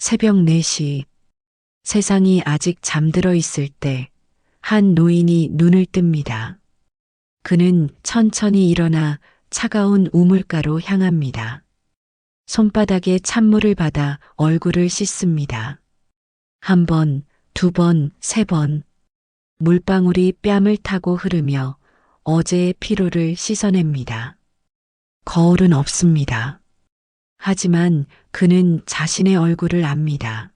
새벽 4시, 세상이 아직 잠들어 있을 때 한 노인이 눈을 뜹니다. 그는 천천히 일어나 차가운 우물가로 향합니다. 손바닥에 찬물을 받아 얼굴을 씻습니다. 한 번, 두 번, 세 번. 물방울이 뺨을 타고 흐르며 어제의 피로를 씻어냅니다. 거울은 없습니다. 하지만 그는 자신의 얼굴을 압니다.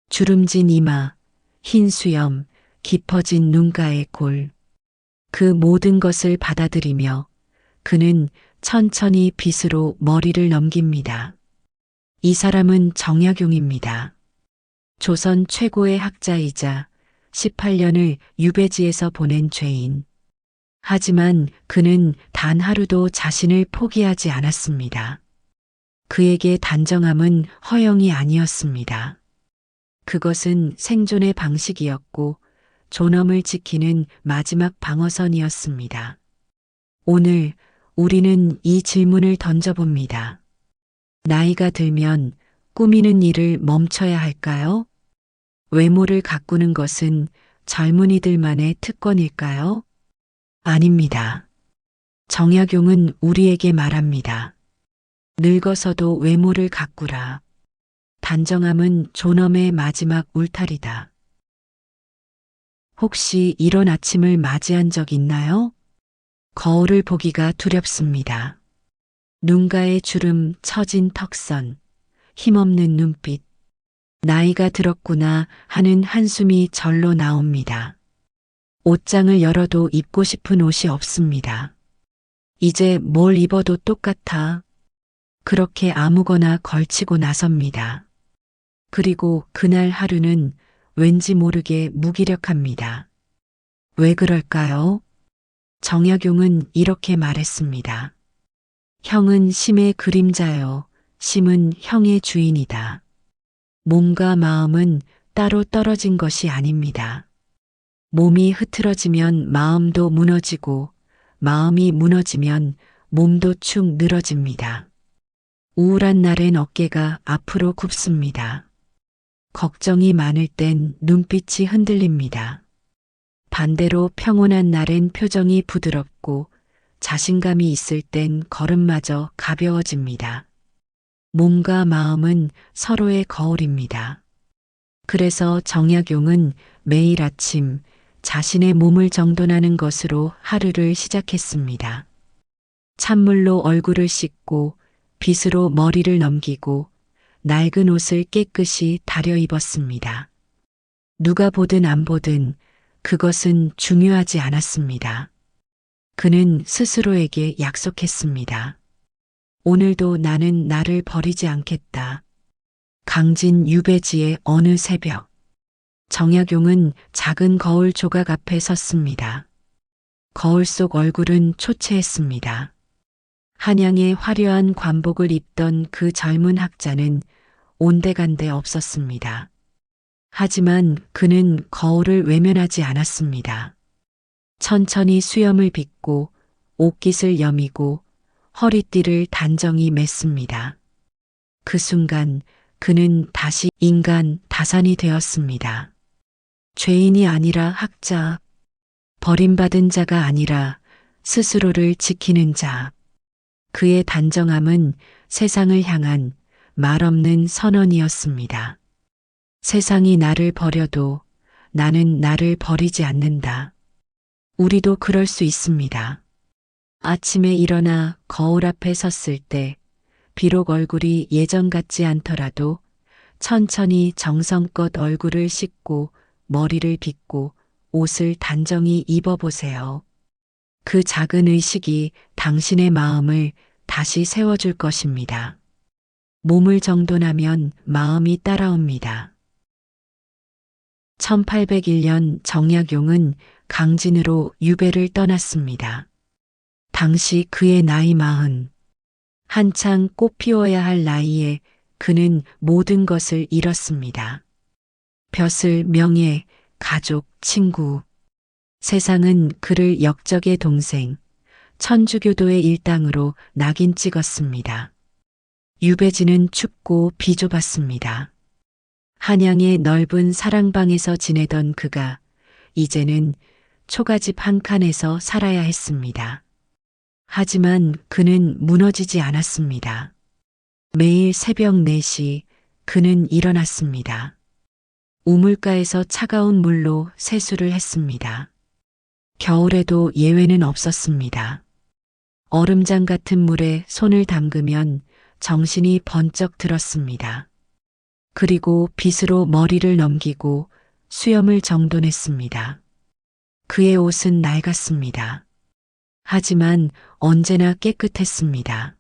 주름진 이마, 흰 수염, 깊어진 눈가의 골. 그 모든 것을 받아들이며 그는 천천히 빗으로 머리를 넘깁니다. 이 사람은 정약용입니다. 조선 최고의 학자이자 18년을 유배지에서 보낸 죄인. 하지만 그는 단 하루도 자신을 포기하지 않았습니다. 그에게 단정함은 허영이 아니었습니다. 그것은 생존의 방식이었고 존엄을 지키는 마지막 방어선이었습니다. 오늘 우리는 이 질문을 던져봅니다. 나이가 들면 꾸미는 일을 멈춰야 할까요? 외모를 가꾸는 것은 젊은이들만의 특권일까요? 아닙니다. 정약용은 우리에게 말합니다. 늙어서도 외모를 가꾸라. 단정함은 존엄의 마지막 울타리다. 혹시 이런 아침을 맞이한 적 있나요? 거울을 보기가 두렵습니다. 눈가의 주름, 처진 턱선, 힘없는 눈빛. 나이가 들었구나 하는 한숨이 절로 나옵니다. 옷장을 열어도 입고 싶은 옷이 없습니다. 이제 뭘 입어도 똑같아. 그렇게 아무거나 걸치고 나섭니다. 그리고 그날 하루는 왠지 모르게 무기력합니다. 왜 그럴까요? 정약용은 이렇게 말했습니다. 형은 심의 그림자요. 심은 형의 주인이다. 몸과 마음은 따로 떨어진 것이 아닙니다. 몸이 흐트러지면 마음도 무너지고 마음이 무너지면 몸도 축 늘어집니다. 우울한 날엔 어깨가 앞으로 굽습니다. 걱정이 많을 땐 눈빛이 흔들립니다. 반대로 평온한 날엔 표정이 부드럽고 자신감이 있을 땐 걸음마저 가벼워집니다. 몸과 마음은 서로의 거울입니다. 그래서 정약용은 매일 아침 자신의 몸을 정돈하는 것으로 하루를 시작했습니다. 찬물로 얼굴을 씻고 빗으로 머리를 넘기고 낡은 옷을 깨끗이 다려 입었습니다. 누가 보든 안 보든 그것은 중요하지 않았습니다. 그는 스스로에게 약속했습니다. 오늘도 나는 나를 버리지 않겠다. 강진 유배지의 어느 새벽. 정약용은 작은 거울 조각 앞에 섰습니다. 거울 속 얼굴은 초췌했습니다. 한양의 화려한 관복을 입던 그 젊은 학자는 온데간데 없었습니다. 하지만 그는 거울을 외면하지 않았습니다. 천천히 수염을 빗고 옷깃을 여미고 허리띠를 단정히 맸습니다. 그 순간 그는 다시 인간 다산이 되었습니다. 죄인이 아니라 학자, 버림받은 자가 아니라 스스로를 지키는 자. 그의 단정함은 세상을 향한 말없는 선언이었습니다. 세상이 나를 버려도 나는 나를 버리지 않는다. 우리도 그럴 수 있습니다. 아침에 일어나 거울 앞에 섰을 때 비록 얼굴이 예전 같지 않더라도 천천히 정성껏 얼굴을 씻고 머리를 빗고 옷을 단정히 입어보세요. 그 작은 의식이 당신의 마음을 다시 세워줄 것입니다. 몸을 정돈하면 마음이 따라옵니다. 1801년 정약용은 강진으로 유배를 떠났습니다. 당시 그의 나이 40. 한창 꽃 피워야 할 나이에 그는 모든 것을 잃었습니다. 벼슬, 명예, 가족, 친구. 세상은 그를 역적의 동생, 천주교도의 일당으로 낙인 찍었습니다. 유배지는 춥고 비좁았습니다. 한양의 넓은 사랑방에서 지내던 그가 이제는 초가집 한 칸에서 살아야 했습니다. 하지만 그는 무너지지 않았습니다. 매일 새벽 4시 그는 일어났습니다. 우물가에서 차가운 물로 세수를 했습니다. 겨울에도 예외는 없었습니다. 얼음장 같은 물에 손을 담그면 정신이 번쩍 들었습니다. 그리고 빗으로 머리를 넘기고 수염을 정돈했습니다. 그의 옷은 낡았습니다. 하지만 언제나 깨끗했습니다.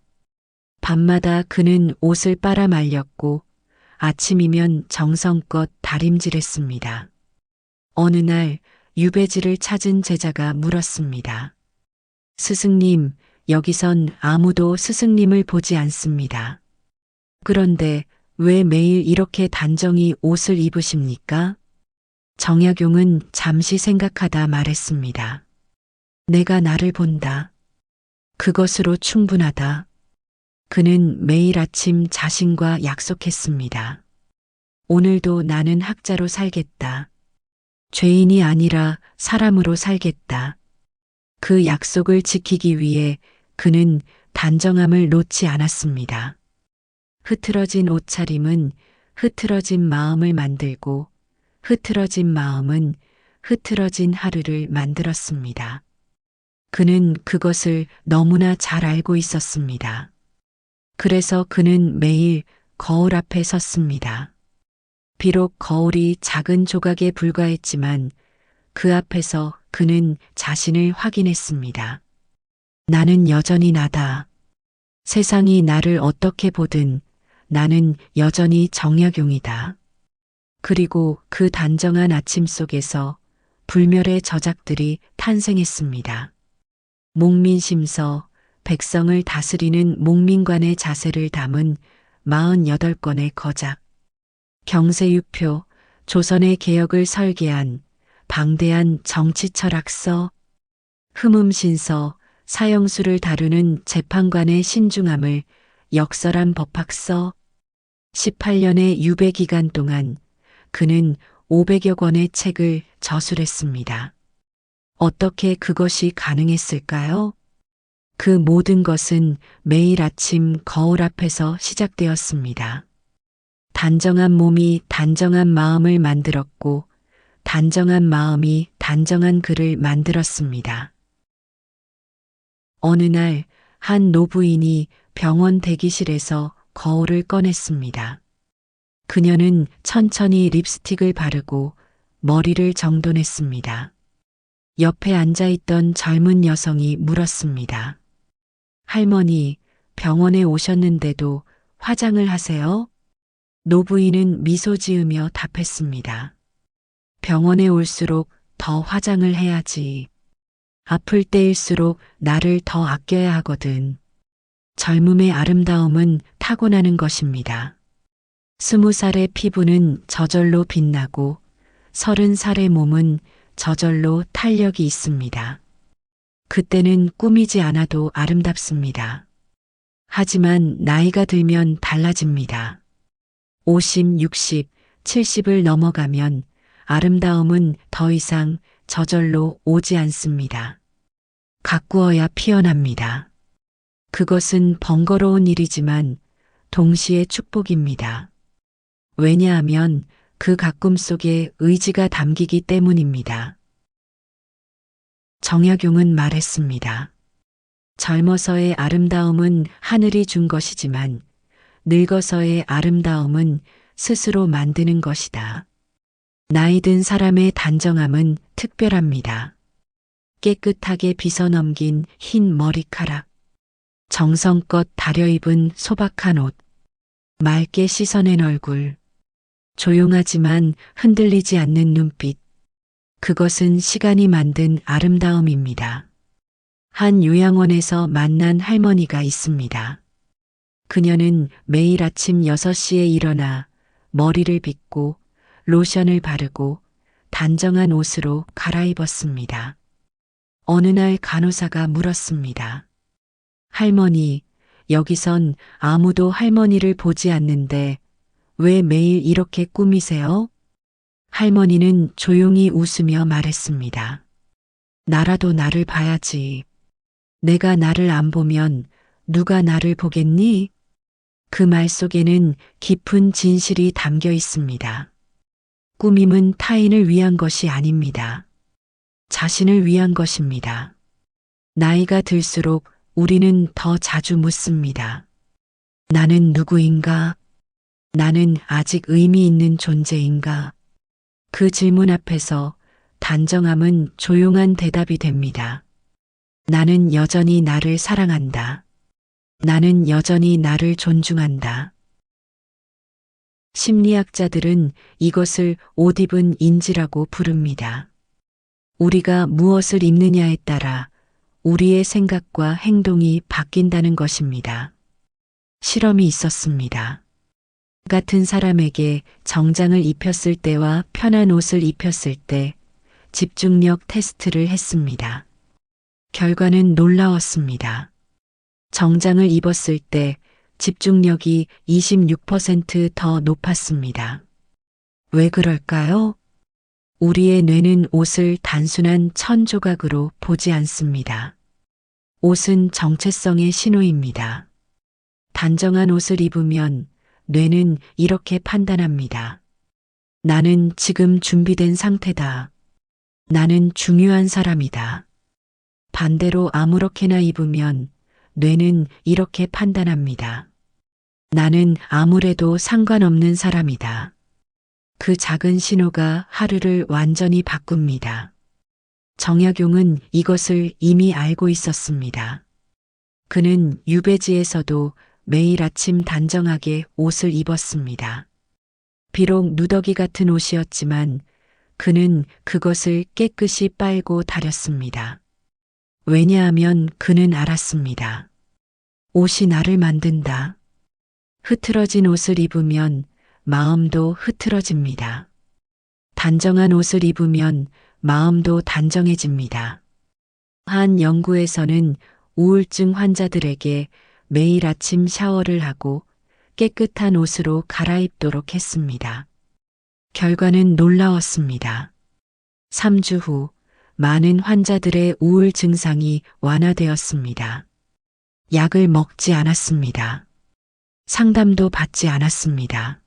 밤마다 그는 옷을 빨아 말렸고 아침이면 정성껏 다림질했습니다. 어느 날 유배지를 찾은 제자가 물었습니다. 스승님, 여기선 아무도 스승님을 보지 않습니다. 그런데 왜 매일 이렇게 단정히 옷을 입으십니까? 정약용은 잠시 생각하다 말했습니다. 내가 나를 본다. 그것으로 충분하다. 그는 매일 아침 자신과 약속했습니다. 오늘도 나는 학자로 살겠다. 죄인이 아니라 사람으로 살겠다. 그 약속을 지키기 위해 그는 단정함을 놓지 않았습니다. 흐트러진 옷차림은 흐트러진 마음을 만들고 흐트러진 마음은 흐트러진 하루를 만들었습니다. 그는 그것을 너무나 잘 알고 있었습니다. 그래서 그는 매일 거울 앞에 섰습니다. 비록 거울이 작은 조각에 불과했지만 그 앞에서 그는 자신을 확인했습니다. 나는 여전히 나다. 세상이 나를 어떻게 보든 나는 여전히 정약용이다. 그리고 그 단정한 아침 속에서 불멸의 저작들이 탄생했습니다. 목민심서, 백성을 다스리는 목민관의 자세를 담은 48권의 거작. 경세유표, 조선의 개혁을 설계한 방대한 정치철학서. 흠음신서, 사형수를 다루는 재판관의 신중함을 역설한 법학서. 18년의 유배 기간 동안 그는 500여 권의 책을 저술했습니다. 어떻게 그것이 가능했을까요? 그 모든 것은 매일 아침 거울 앞에서 시작되었습니다. 단정한 몸이 단정한 마음을 만들었고 단정한 마음이 단정한 글을 만들었습니다. 어느 날 한 노부인이 병원 대기실에서 거울을 꺼냈습니다. 그녀는 천천히 립스틱을 바르고 머리를 정돈했습니다. 옆에 앉아있던 젊은 여성이 물었습니다. 할머니, 병원에 오셨는데도 화장을 하세요? 노부인은 미소 지으며 답했습니다. 병원에 올수록 더 화장을 해야지. 아플 때일수록 나를 더 아껴야 하거든. 젊음의 아름다움은 타고나는 것입니다. 20살의 피부는 저절로 빛나고 30살의 몸은 저절로 탄력이 있습니다. 그때는 꾸미지 않아도 아름답습니다. 하지만 나이가 들면 달라집니다. 50, 60, 70을 넘어가면 아름다움은 더 이상 저절로 오지 않습니다. 가꾸어야 피어납니다. 그것은 번거로운 일이지만 동시에 축복입니다. 왜냐하면 그 가꿈 속에 의지가 담기기 때문입니다. 정약용은 말했습니다. 젊어서의 아름다움은 하늘이 준 것이지만 늙어서의 아름다움은 스스로 만드는 것이다. 나이 든 사람의 단정함은 특별합니다. 깨끗하게 빗어넘긴 흰 머리카락, 정성껏 다려입은 소박한 옷, 맑게 씻어낸 얼굴, 조용하지만 흔들리지 않는 눈빛, 그것은 시간이 만든 아름다움입니다. 한 요양원에서 만난 할머니가 있습니다. 그녀는 매일 아침 6시에 일어나 머리를 빗고 로션을 바르고 단정한 옷으로 갈아입었습니다. 어느 날 간호사가 물었습니다. 할머니, 여기선 아무도 할머니를 보지 않는데 왜 매일 이렇게 꾸미세요? 할머니는 조용히 웃으며 말했습니다. 나라도 나를 봐야지. 내가 나를 안 보면 누가 나를 보겠니? 그 말 속에는 깊은 진실이 담겨 있습니다. 꾸밈은 타인을 위한 것이 아닙니다. 자신을 위한 것입니다. 나이가 들수록 우리는 더 자주 묻습니다. 나는 누구인가? 나는 아직 의미 있는 존재인가? 그 질문 앞에서 단정함은 조용한 대답이 됩니다. 나는 여전히 나를 사랑한다. 나는 여전히 나를 존중한다. 심리학자들은 이것을 옷 입은 인지라고 부릅니다. 우리가 무엇을 입느냐에 따라 우리의 생각과 행동이 바뀐다는 것입니다. 실험이 있었습니다. 같은 사람에게 정장을 입혔을 때와 편한 옷을 입혔을 때 집중력 테스트를 했습니다. 결과는 놀라웠습니다. 정장을 입었을 때 집중력이 26% 더 높았습니다. 왜 그럴까요? 우리의 뇌는 옷을 단순한 천 조각으로 보지 않습니다. 옷은 정체성의 신호입니다. 단정한 옷을 입으면 뇌는 이렇게 판단합니다. 나는 지금 준비된 상태다. 나는 중요한 사람이다. 반대로 아무렇게나 입으면 뇌는 이렇게 판단합니다. 나는 아무래도 상관없는 사람이다. 그 작은 신호가 하루를 완전히 바꿉니다. 정약용은 이것을 이미 알고 있었습니다. 그는 유배지에서도 매일 아침 단정하게 옷을 입었습니다. 비록 누더기 같은 옷이었지만 그는 그것을 깨끗이 빨고 다렸습니다. 왜냐하면 그는 알았습니다. 옷이 나를 만든다. 흐트러진 옷을 입으면 마음도 흐트러집니다. 단정한 옷을 입으면 마음도 단정해집니다. 한 연구에서는 우울증 환자들에게 매일 아침 샤워를 하고 깨끗한 옷으로 갈아입도록 했습니다. 결과는 놀라웠습니다. 3주 후 많은 환자들의 우울 증상이 완화되었습니다. 약을 먹지 않았습니다. 상담도 받지 않았습니다.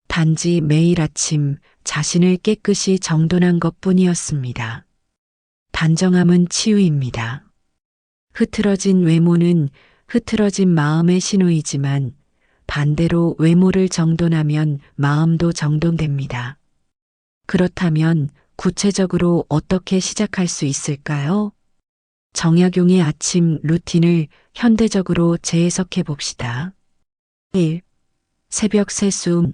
단지 매일 아침 자신을 깨끗이 정돈한 것뿐이었습니다. 단정함은 치유입니다. 흐트러진 외모는 흐트러진 마음의 신호이지만 반대로 외모를 정돈하면 마음도 정돈됩니다. 그렇다면 구체적으로 어떻게 시작할 수 있을까요? 정약용의 아침 루틴을 현대적으로 재해석해 봅시다. 1. 새벽 세수,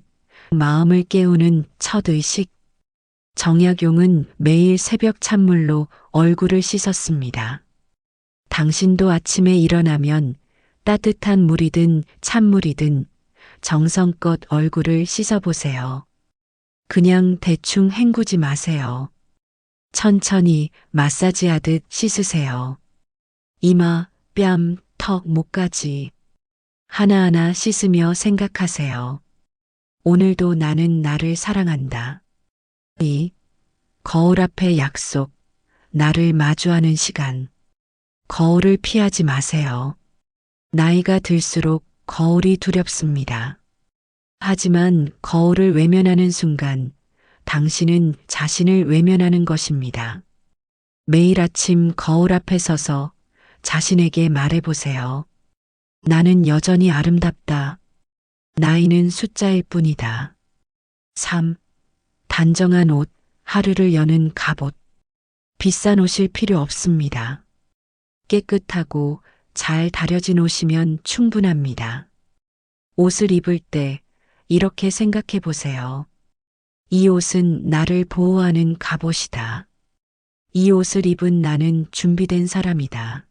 마음을 깨우는 첫 의식. 정약용은 매일 새벽 찬물로 얼굴을 씻었습니다. 당신도 아침에 일어나면 따뜻한 물이든 찬물이든 정성껏 얼굴을 씻어보세요. 그냥 대충 헹구지 마세요. 천천히 마사지하듯 씻으세요. 이마, 뺨, 턱, 목까지 하나하나 씻으며 생각하세요. 오늘도 나는 나를 사랑한다. 2. 거울 앞의 약속, 나를 마주하는 시간. 거울을 피하지 마세요. 나이가 들수록 거울이 두렵습니다. 하지만 거울을 외면하는 순간 당신은 자신을 외면하는 것입니다. 매일 아침 거울 앞에 서서 자신에게 말해보세요. 나는 여전히 아름답다. 나이는 숫자일 뿐이다. 3. 단정한 옷, 하루를 여는 갑옷. 비싼 옷일 필요 없습니다. 깨끗하고 잘 다려진 옷이면 충분합니다. 옷을 입을 때 이렇게 생각해 보세요. 이 옷은 나를 보호하는 갑옷이다. 이 옷을 입은 나는 준비된 사람이다.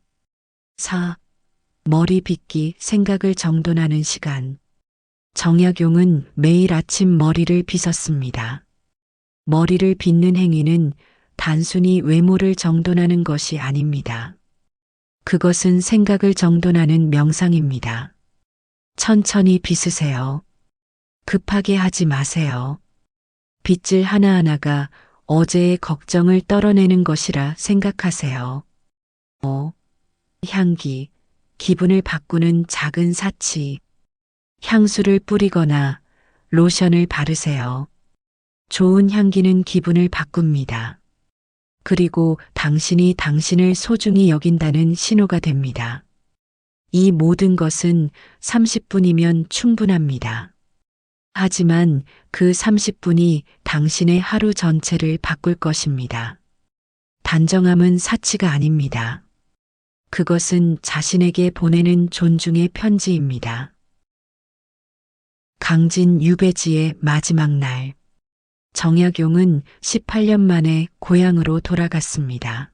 4. 머리 빗기, 생각을 정돈하는 시간. 정약용은 매일 아침 머리를 빗었습니다. 머리를 빗는 행위는 단순히 외모를 정돈하는 것이 아닙니다. 그것은 생각을 정돈하는 명상입니다. 천천히 빗으세요. 급하게 하지 마세요. 빗질 하나하나가 어제의 걱정을 떨어내는 것이라 생각하세요. 향기, 기분을 바꾸는 작은 사치, 향수를 뿌리거나 로션을 바르세요. 좋은 향기는 기분을 바꿉니다. 그리고 당신이 당신을 소중히 여긴다는 신호가 됩니다. 이 모든 것은 30분이면 충분합니다. 하지만 그 30분이 당신의 하루 전체를 바꿀 것입니다. 단정함은 사치가 아닙니다. 그것은 자신에게 보내는 존중의 편지입니다. 강진 유배지의 마지막 날. 정약용은 18년 만에 고향으로 돌아갔습니다.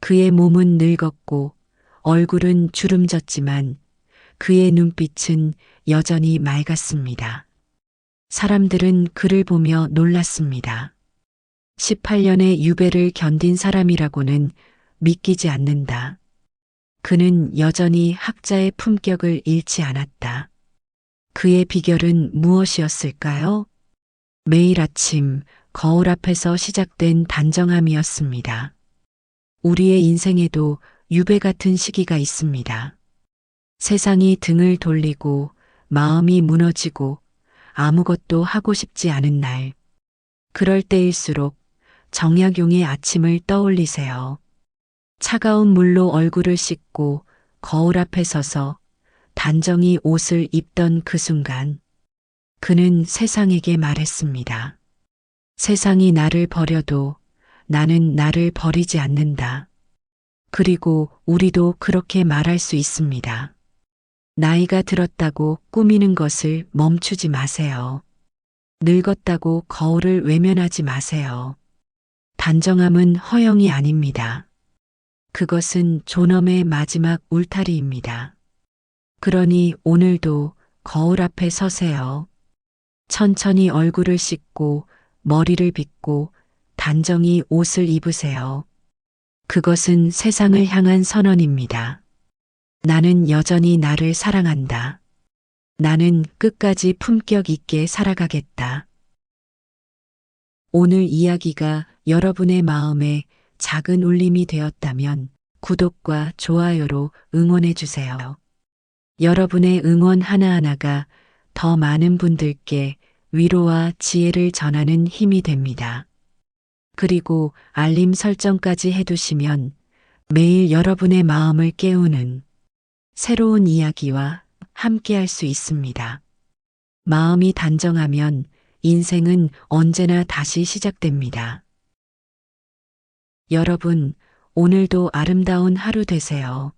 그의 몸은 늙었고 얼굴은 주름졌지만 그의 눈빛은 여전히 맑았습니다. 사람들은 그를 보며 놀랐습니다. 18년의 유배를 견딘 사람이라고는 믿기지 않는다. 그는 여전히 학자의 품격을 잃지 않았다. 그의 비결은 무엇이었을까요? 매일 아침 거울 앞에서 시작된 단정함이었습니다. 우리의 인생에도 유배 같은 시기가 있습니다. 세상이 등을 돌리고 마음이 무너지고 아무것도 하고 싶지 않은 날. 그럴 때일수록 정약용의 아침을 떠올리세요. 차가운 물로 얼굴을 씻고 거울 앞에 서서 단정히 옷을 입던 그 순간 그는 세상에게 말했습니다. 세상이 나를 버려도 나는 나를 버리지 않는다. 그리고 우리도 그렇게 말할 수 있습니다. 나이가 들었다고 꾸미는 것을 멈추지 마세요. 늙었다고 거울을 외면하지 마세요. 단정함은 허영이 아닙니다. 그것은 존엄의 마지막 울타리입니다. 그러니 오늘도 거울 앞에 서세요. 천천히 얼굴을 씻고 머리를 빗고 단정히 옷을 입으세요. 그것은 세상을 향한 선언입니다. 나는 여전히 나를 사랑한다. 나는 끝까지 품격 있게 살아가겠다. 오늘 이야기가 여러분의 마음에 작은 울림이 되었다면 구독과 좋아요로 응원해 주세요. 여러분의 응원 하나하나가 더 많은 분들께 위로와 지혜를 전하는 힘이 됩니다. 그리고 알림 설정까지 해두시면 매일 여러분의 마음을 깨우는 새로운 이야기와 함께할 수 있습니다. 마음이 단정하면 인생은 언제나 다시 시작됩니다. 여러분, 오늘도 아름다운 하루 되세요.